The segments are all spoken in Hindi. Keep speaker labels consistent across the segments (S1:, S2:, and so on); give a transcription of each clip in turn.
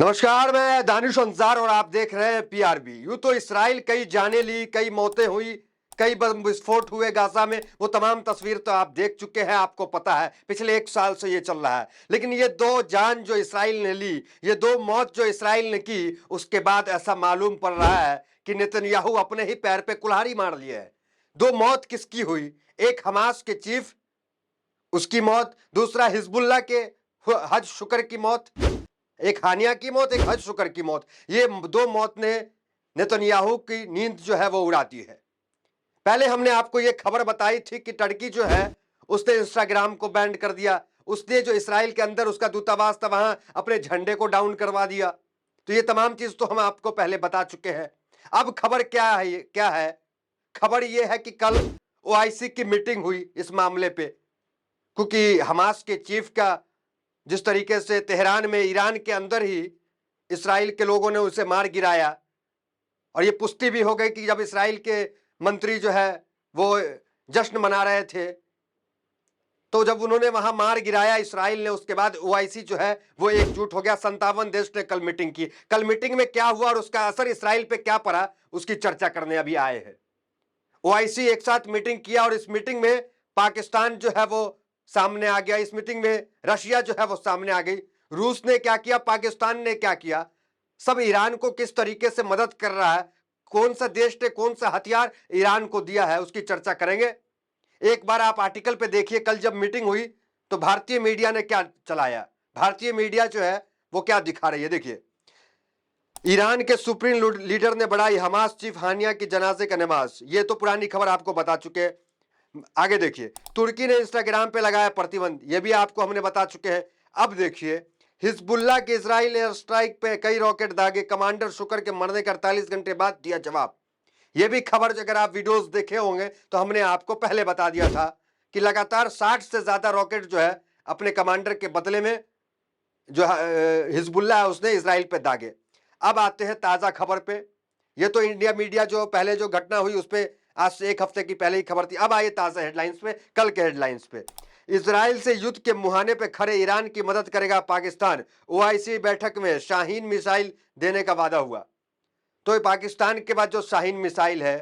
S1: नमस्कार, मैं दानिश अंसार और आप देख रहे हैं पीआरबी। यूं तो इसराइल कई जानें ली, कई मौतें हुई, कई बम विस्फोट हुए गाजा में। वो तमाम तस्वीर तो आप देख चुके हैं, आपको पता है पिछले एक साल से ये चल रहा है। लेकिन ये दो जान जो इसराइल ने ली, ये दो मौत जो इसराइल ने की, उसके बाद ऐसा मालूम पड़ रहा है कि नेतन्याहू अपने ही पैर पे कुल्हाड़ी मार लिए है। दो मौत किसकी हुई? एक हमास के चीफ, उसकी मौत, दूसरा हिजबुल्लाह के हज शुक्र की मौत। एक हानिया की मौत, एक हज शुक्र की मौत। ये दो मौत ने नेतन्याहू की नींद जो है वो उड़ा दी है। पहले हमने आपको ये खबर बताई थी कि टर्की जो है उसने इंस्टाग्राम को बैन कर दिया। उसने जो इसराइल के अंदर उसका दूतावास था वहां अपने झंडे को डाउन करवा दिया। तो ये तमाम चीज तो हम आपको पहले बता चुके हैं। अब खबर क्या है? खबर ये है कि कल ओआईसी की मीटिंग हुई इस मामले पे, क्योंकि हमास के चीफ का जिस तरीके से तेहरान में ईरान के अंदर ही इसराइल के लोगों ने उसे मार गिराया, और ये पुष्टि भी हो गई कि जब इसराइल के मंत्री जो है वो जश्न मना रहे थे, तो जब उन्होंने वहां मार गिराया इसराइल ने, उसके बाद ओआईसी जो है वो एकजुट हो गया। 57 देश ने कल मीटिंग की। कल मीटिंग में क्या हुआ और उसका असर इसराइल पे क्या पड़ा, उसकी चर्चा करने अभी आए हैं। ओआईसी एक साथ मीटिंग किया और इस मीटिंग में पाकिस्तान जो है वो सामने आ गया। इस मीटिंग में रशिया जो है वो सामने आ गई। रूस ने क्या किया, पाकिस्तान ने क्या किया, सब ईरान को किस तरीके से मदद कर रहा है, कौन सा देश ने कौन सा हथियार ईरान को दिया है, उसकी चर्चा करेंगे। एक बार आप आर्टिकल पे देखिए, कल जब मीटिंग हुई तो भारतीय मीडिया ने क्या चलाया। भारतीय मीडिया जो है वो क्या दिखा रही है, देखिए। ईरान के सुप्रीम लीडर ने बढ़ाई हमास चीफ हानिया की जनाजे का नमाज। ये तो पुरानी खबर आपको बता चुके हैं। आगे देखिए, तुर्की ने इंस्टाग्राम पे लगाया प्रतिबंध, ये भी आपको हमने बता चुके हैं। अब देखिए, हिजबुल्लाह के इजराइल एयर स्ट्राइक पे कई रॉकेट दागे, कमांडर शुक्र के मरने के 48 घंटे बाद दिया जवाब। ये भी खबर अगर आप वीडियोस देखे होंगे तो हमने आपको पहले बता दिया था कि लगातार 60 से ज्यादा रॉकेट जो है अपने कमांडर के बदले में जो हिजबुल्लाह है उसने इसराइल पे दागे। अब आते हैं ताजा खबर पे। ये तो इंडिया मीडिया जो पहले जो घटना हुई उस पे आज से एक हफ्ते की पहले ही खबर थी। अब आइए ताजा हेडलाइंस पे, कल के हेडलाइंस पे। इसराइल से युद्ध के मुहाने पे खड़े ईरान की मदद करेगा पाकिस्तान। ओआईसी बैठक में शाहीन मिसाइल देने का वादा हुआ। तो पाकिस्तान के पास जो शाहीन मिसाइल है,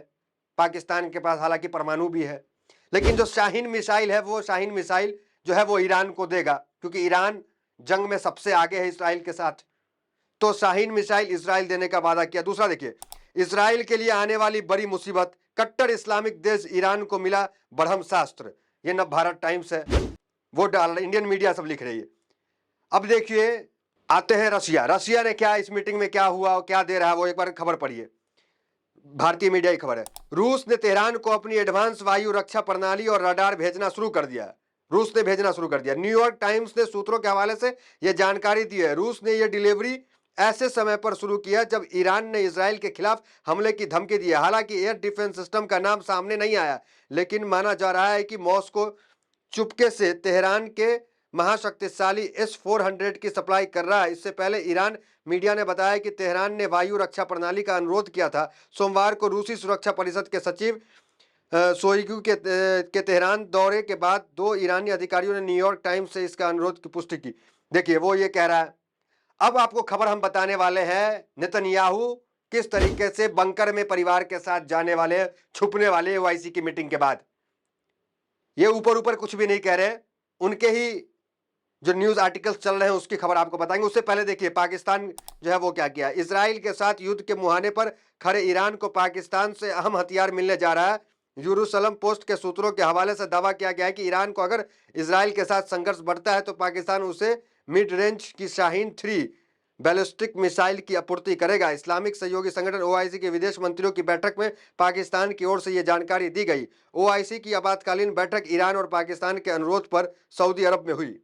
S1: पाकिस्तान के पास हालांकि परमाणु भी है, लेकिन जो शाहीन मिसाइल है वो शाहीन मिसाइल जो है वो ईरान को देगा, क्योंकि ईरान जंग में सबसे आगे है इसराइल के साथ। तो शाहीन मिसाइल इसराइल देने का वादा किया। दूसरा देखिए, इसराइल के लिए आने वाली बड़ी मुसीबत, कट्टर इस्लामिक देश ईरान को मिला बढ़म शास्त्र। ये नव भारत टाइम्स है, वो डाल इंडियन मीडिया सब लिख रही है। अब देखिए, आते हैं रशिया। रशिया ने क्या, इस मीटिंग में क्या हुआ और क्या दे रहा है, वो एक बार खबर पढ़िए। भारतीय मीडिया की खबर है, रूस ने तेहरान को अपनी एडवांस वायु रक्षा प्रणाली और रडार भेजना शुरू कर दिया। रूस ने भेजना शुरू कर दिया। न्यूयॉर्क टाइम्स ने सूत्रों के हवाले से यह जानकारी दी है। रूस ने यह डिलीवरी ऐसे समय पर शुरू किया जब ईरान ने इजराइल के खिलाफ हमले की धमकी दी है। हालांकि एयर डिफेंस सिस्टम का नाम सामने नहीं आया, लेकिन माना जा रहा है कि मॉस्को चुपके से तेहरान के महाशक्तिशाली S-400 की सप्लाई कर रहा है। इससे पहले ईरान मीडिया ने बताया कि तेहरान ने वायु रक्षा प्रणाली का अनुरोध किया था। सोमवार को रूसी सुरक्षा परिषद के सचिव शोइगु के तेहरान दौरे के बाद दो ईरानी अधिकारियों ने न्यूयॉर्क टाइम्स से इसका अनुरोध की पुष्टि की। देखिए, वो ये कह रहा है। अब आपको खबर हम बताने वाले हैं, नेतन्याहू किस तरीके से बंकर में परिवार के साथ जाने वाले, छुपने वाले ओआईसी की मीटिंग के बाद। ये ऊपर ऊपर कुछ भी नहीं कह रहे, उनके ही जो न्यूज आर्टिकल्स चल रहे हैं उसकी खबर आपको बताएंगे। उससे पहले देखिए, पाकिस्तान जो है वो क्या किया। इसराइल के साथ युद्ध के मुहाने पर खड़े ईरान को पाकिस्तान से अहम हथियार मिलने जा रहा है। यूरूशलम पोस्ट के सूत्रों के हवाले से दावा किया गया है कि ईरान को अगर इसराइल के साथ संघर्ष बढ़ता है तो पाकिस्तान उसे मिड रेंज की शाहीन 3 बैलिस्टिक मिसाइल की आपूर्ति करेगा। इस्लामिक सहयोगी संगठन ओआईसी के विदेश मंत्रियों की बैठक में पाकिस्तान की ओर से यह जानकारी दी गई। ओआईसी की आपातकालीन बैठक ईरान और पाकिस्तान के अनुरोध पर सऊदी अरब में हुई।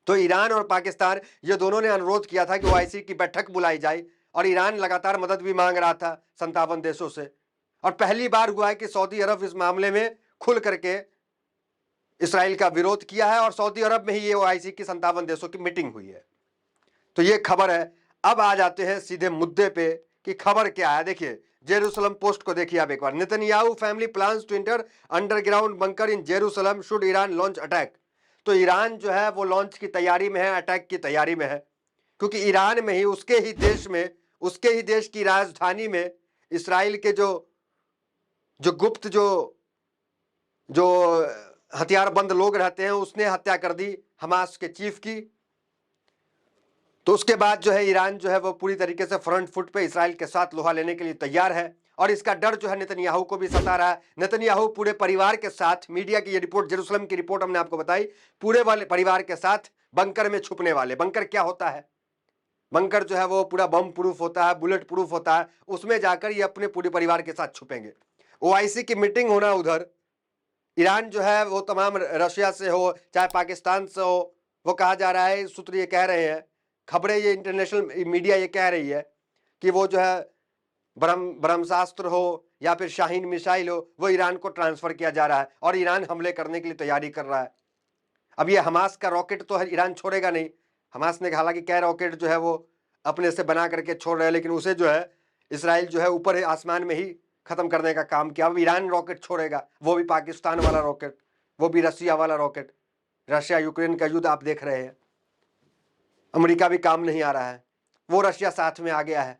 S1: तो ईरान और पाकिस्तान ये दोनों ने अनुरोध किया था कि ओआईसी की बैठक बुलाई जाए, और ईरान लगातार मदद भी मांग रहा था 57 देशों से। और पहली बार हुआ है कि सऊदी अरब इस मामले में खुल करके इसराइल का विरोध किया है, और सऊदी अरब में ही ये ओआईसी की 57 देशों की मीटिंग हुई है। तो ये खबर है। अब आ जाते हैं सीधे मुद्दे पे कि खबर क्या है। देखिए, जेरूसलम पोस्ट को देखिए आप एक बार। Netanyahu family plans to enter underground bunker in Jerusalem should Iran launch attack. तो ईरान जो है वो लॉन्च की तैयारी में है, अटैक की तैयारी में है। क्योंकि ईरान में ही, उसके ही देश में, उसके ही देश की राजधानी में इसराइल के जो जो गुप्त जो जो हथियारबंद लोग रहते हैं, उसने हत्या कर दी हमास के चीफ की। तो उसके बाद जो है ईरान जो है वो पूरी तरीके से फ्रंट फुट पे इसराइल के साथ लोहा लेने के लिए तैयार है, और इसका डर जो है नेतन्याहू को भी सता रहा है। नेतन्याहू पूरे परिवार के साथ, मीडिया की ये रिपोर्ट, जेरूसलम की रिपोर्ट हमने आपको बताई, पूरे वाले परिवार के साथ बंकर में छुपने वाले। बंकर क्या होता है? बंकर जो है वो पूरा बम प्रूफ होता है, बुलेट प्रूफ होता है, उसमें जाकर ये अपने पूरे परिवार के साथ छुपेंगे। ओआईसी की मीटिंग होना उधर, ईरान जो है वो तमाम रशिया से हो चाहे पाकिस्तान से हो, वो कहा जा रहा है, सूत्र ये कह रहे हैं, खबरें ये इंटरनेशनल मीडिया ये कह रही है कि वो जो है ब्रह्मास्त्र हो या फिर शाहीन मिसाइल हो, वो ईरान को ट्रांसफर किया जा रहा है और ईरान हमले करने के लिए तैयारी कर रहा है। अब ये हमास का रॉकेट तो है, ईरान छोड़ेगा नहीं। हमास ने हालांकि कई रॉकेट जो है वो अपने से बना करके छोड़ रहे हैं, लेकिन उसे जो है इसराइल जो है ऊपर आसमान में ही खत्म करने का काम किया। अब ईरान रॉकेट छोड़ेगा, वो भी पाकिस्तान वाला रॉकेट, वो भी रसिया वाला रॉकेट। रशिया यूक्रेन का युद्ध आप देख रहे हैं, अमेरिका भी काम नहीं आ रहा है, वो रशिया साथ में आ गया है।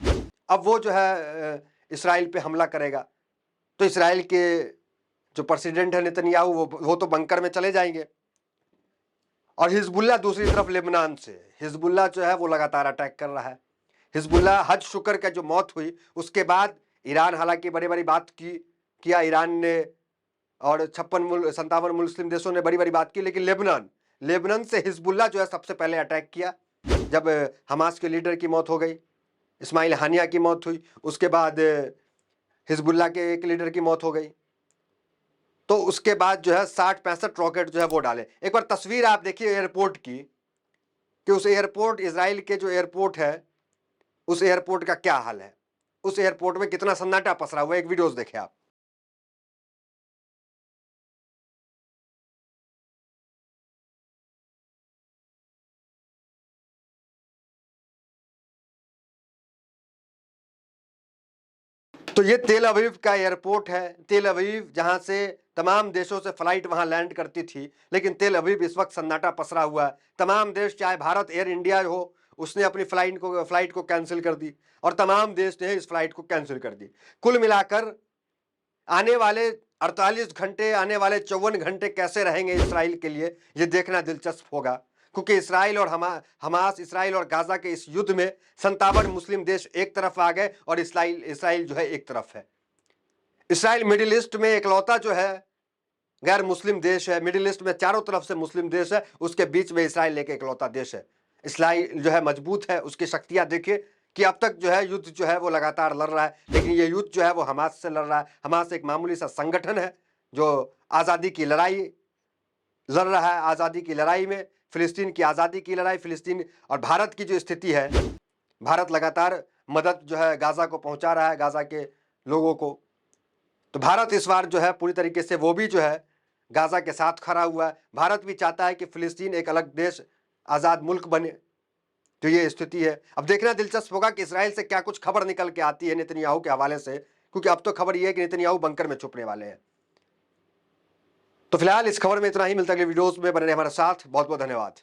S1: अब वो जो है इसराइल पे हमला करेगा, तो इसराइल के जो प्रेसिडेंट है नेतन्याहू, वो तो बंकर में चले जाएंगे। और हिजबुल्ला दूसरी तरफ लेबनान से, हिजबुल्ला जो है वो लगातार अटैक कर रहा है। हिजबुल्ला, हज शुक्र का जो मौत हुई उसके बाद ईरान हालांकि बड़ी बड़ी बात किया ईरान ने, और 57 मुस्लिम देशों ने बड़ी बड़ी बात की, लेकिन लेबनान से हिजबुल्ला जो है सबसे पहले अटैक किया। जब हमास के लीडर की मौत हो गई, इस्माइल हानिया की मौत हुई, उसके बाद हिजबुल्ला के एक लीडर की मौत हो गई, तो उसके बाद जो है 60-65 रॉकेट जो है वो डाले। एक बार तस्वीर आप देखिए एयरपोर्ट की, कि उस एयरपोर्ट, इजराइल के जो एयरपोर्ट है, उस एयरपोर्ट का क्या हाल है, उस एयरपोर्ट में कितना सन्नाटा पसरा हुआ है। एक वीडियोस देखें आप। तो ये तेल अवीव का एयरपोर्ट है, तेल अवीव, जहां से तमाम देशों से फ्लाइट वहां लैंड करती थी, लेकिन तेल अवीव इस वक्त सन्नाटा पसरा हुआ है। तमाम देश, चाहे भारत एयर इंडिया हो, उसने अपनी फ्लाइट को कैंसिल कर दी, और तमाम देश ने इस फ्लाइट को कैंसिल कर दी। कुल मिलाकर आने वाले 48 घंटे, आने वाले 54 घंटे कैसे रहेंगे इसराइल के लिए, ये देखना दिलचस्प होगा। क्योंकि इसराइल और हमास, इसराइल और गाजा के इस युद्ध में 57 मुस्लिम देश एक तरफ आ गए और इसराइल जो है एक तरफ है। इसराइल मिडिल ईस्ट में इकलौता जो है गैर मुस्लिम देश है। मिडिल ईस्ट में चारों तरफ से मुस्लिम देश है, उसके बीच में इसराइल एक इकलौता देश है। इसराइल जो है मजबूत है, उसकी शक्तियां देखिए कि अब तक जो है युद्ध जो है वो लगातार लड़ रहा है, लेकिन ये युद्ध जो है वो हमास से लड़ रहा है। हमास एक मामूली सा संगठन है जो आज़ादी की लड़ाई लड़ रहा है। आज़ादी की लड़ाई में, फिलिस्तीन की आज़ादी की लड़ाई, फिलिस्तीन और भारत की जो स्थिति है, भारत लगातार मदद जो है गाजा को पहुंचा रहा है, गाजा के लोगों को। तो भारत इस बार जो है पूरी तरीके से वो भी जो है गाजा के साथ खड़ा हुआ है। भारत भी चाहता है कि फिलिस्तीन एक अलग देश, आज़ाद मुल्क बने। तो ये स्थिति है। अब देखना दिलचस्प होगा कि इसराइल से क्या कुछ खबर निकल के आती है नेतन्याहू के हवाले से, क्योंकि अब तो खबर यह है कि नेतन्याहू बंकर में छुपने वाले हैं। तो फिलहाल इस खबर में इतना ही। मिलता है अगले वीडियोस में, बने रहे हमारे साथ। बहुत बहुत धन्यवाद।